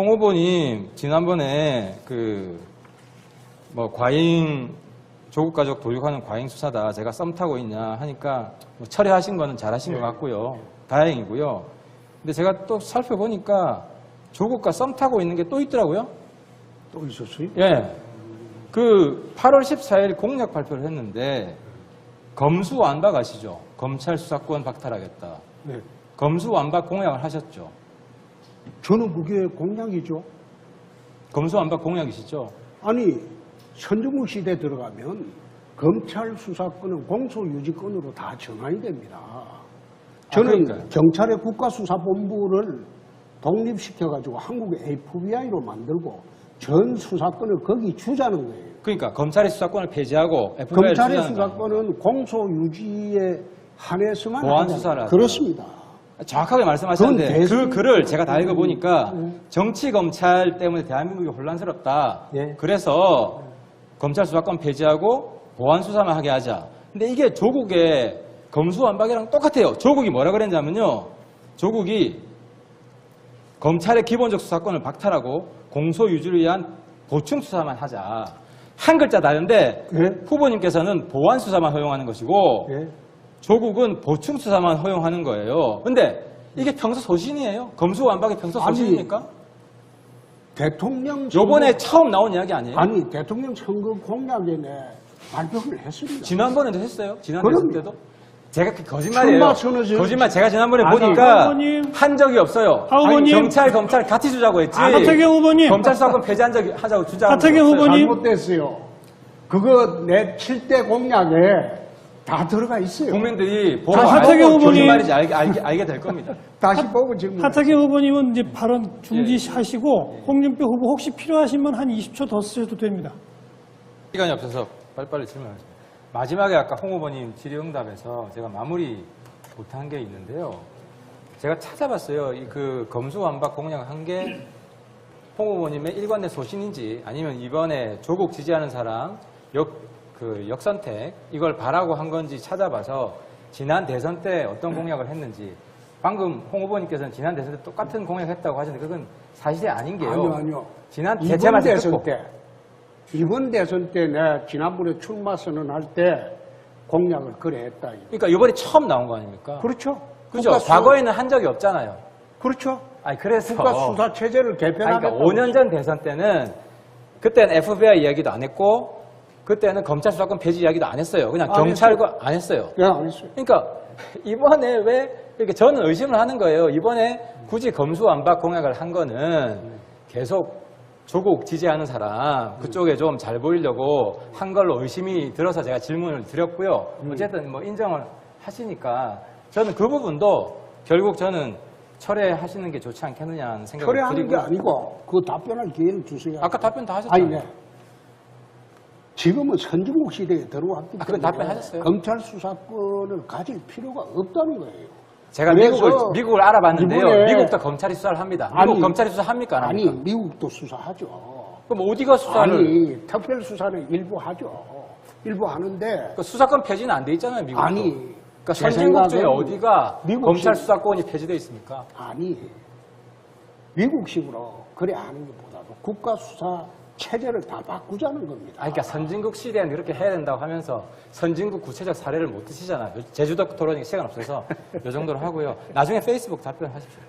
홍 후보님 지난번에 과잉 조국 가족 도륙하는 과잉 수사다. 제가 썸 타고 있냐 하니까 철회하신 거는 잘하신 것 같고요. 다행이고요. 근데 제가 또 살펴보니까 조국과 썸 타고 있는 게 또 있더라고요. 또 있었어요? 예. 8월 14일 공약 발표를 했는데 검수완박 아시죠? 검찰 수사권 박탈하겠다. 네. 검수완박 공약을 하셨죠? 저는 그게 공약이죠. 검수완박 공약이시죠? 아니, 선정국 시대 들어가면 검찰 수사권은 공소유지권으로 다 전환이 됩니다. 저는 그러니까요. 경찰의 국가수사본부를 독립시켜가지고 한국의 FBI로 만들고 전 수사권을 거기 주자는 거예요. 그러니까 검찰의 수사권을 폐지하고 FBI를 검찰의 수사권은 공소유지에 한해서만 보안 하잖아요. 수사를 하죠. 그렇습니다. 정확하게 말씀하셨는데 그건 그 글을 제가 다 읽어보니까 네. 정치 검찰 때문에 대한민국이 혼란스럽다. 네. 그래서 검찰 수사권 폐지하고 보안 수사만 하게 하자. 근데 이게 조국의 검수완박이랑 똑같아요. 조국이 뭐라 그랬냐면요. 조국이 검찰의 기본적 수사권을 박탈하고 공소유지를 위한 보충 수사만 하자. 한 글자 다른데 네. 후보님께서는 보안 수사만 허용하는 것이고 네. 조국은 보충 수사만 허용하는 거예요. 근데 이게 평소 소신이에요? 검수완박이 평소 소신입니까? 대통령 요번에 처음 나온 이야기 아니에요? 아니 대통령 선거 공약에 발표를 했습니다. 지난번에도 했어요? 지난 그럼. 대선 때도? 제가 거짓말이에요. 출마 선언을 거짓말. 제가 지난번에 아니, 보니까 후보님. 한 적이 없어요. 후보님. 경찰, 검찰 같이 주자고 했지. 하태경 후보님. 검찰 수사권 폐지한 적이 하자고 주자고. 하태경 없어요. 후보님. 잘못됐어요. 그거 내 7대 공약에 다 들어가 있어요. 국민들이 보고 하태경 후보님. 거짓말인지 알게 될 겁니다. 다시 보고 지금 하태경 후보님은 이제 발언 중지하시고 홍준표 후보 혹시 필요하시면 한 20초 더 쓰셔도 됩니다. 시간이 없어서 빨리빨리 질문하겠습니다. 마지막에 아까 홍 후보님 질의응답에서 제가 마무리 못한 게 있는데요. 제가 찾아봤어요. 그 검수완박 공약한 게 홍 후보님의 일관된 소신인지 아니면 이번에 조국 지지하는 사람 역선택 이걸 바라고 한 건지 찾아봐서 지난 대선 때 어떤 공약을 했는지 방금 홍 후보님께서는 지난 대선 때 똑같은 공약했다고 하셨는데 그건 사실이 아닌 게요. 아니요. 지난 이번 대선 듣고. 때 이번 대선 때 내가 지난번에 출마 선언할 때 공약을 그래 했다. 그러니까 이번에 처음 나온 거 아닙니까? 그렇죠. 그죠? 국가수- 과거에는 한 적이 없잖아요. 그렇죠. 아니, 그래서. 국가수사 체제를 개편하겠다. 그러니까 5년 전 대선 때는, 그때는 FBI 이야기도 안 했고, 그때는 검찰 수사권 폐지 이야기도 안 했어요. 그냥 안 경찰과 안 했어요. 네, 안 했어요. 그러니까, 이번에 왜, 이렇게 저는 의심을 하는 거예요. 이번에 굳이 검수완박 공약을 한 거는 계속 조국 지지하는 사람, 그쪽에 좀 잘 보이려고 한 걸로 의심이 들어서 제가 질문을 드렸고요. 어쨌든 뭐 인정을 하시니까 저는 그 부분도 결국 저는 철회하시는 게 좋지 않겠느냐는 생각을 철회하는 게 드리고요. 아니고 그 답변할 기회를 주세요. 아까 답변 다 하셨잖아요. 아니, 네. 지금은 선진국 시대에 들어왔기 때문에 그건 답변하셨어요. 검찰 수사권을 가질 필요가 없다는 거예요. 제가 그래서 미국을 알아봤는데요. 이번에- 미국도 검찰이 수사를 합니다. 미국 아니, 검찰이 수사합니까? 안 아니, 합니까? 미국도 수사하죠. 그럼 어디가 수사를? 아니, 특별 수사는 일부 하죠. 일부 하는데 그 수사권 폐지는 안 돼 있잖아요, 미국도. 아니, 그러니까 제 선진국 중에 생각은 어디가 미국식- 검찰 수사권이 폐지되어 있습니까? 아니, 미국식으로 그래 하는 것보다도 국가 수사 체제를 다 바꾸자는 겁니다. 아니, 그러니까 선진국 시대는 이렇게 해야 된다고 하면서 선진국 구체적 사례를 못 드시잖아요. 제주도 토론이 시간 없어서 이 정도로 하고요. 나중에 페이스북 답변하십시오.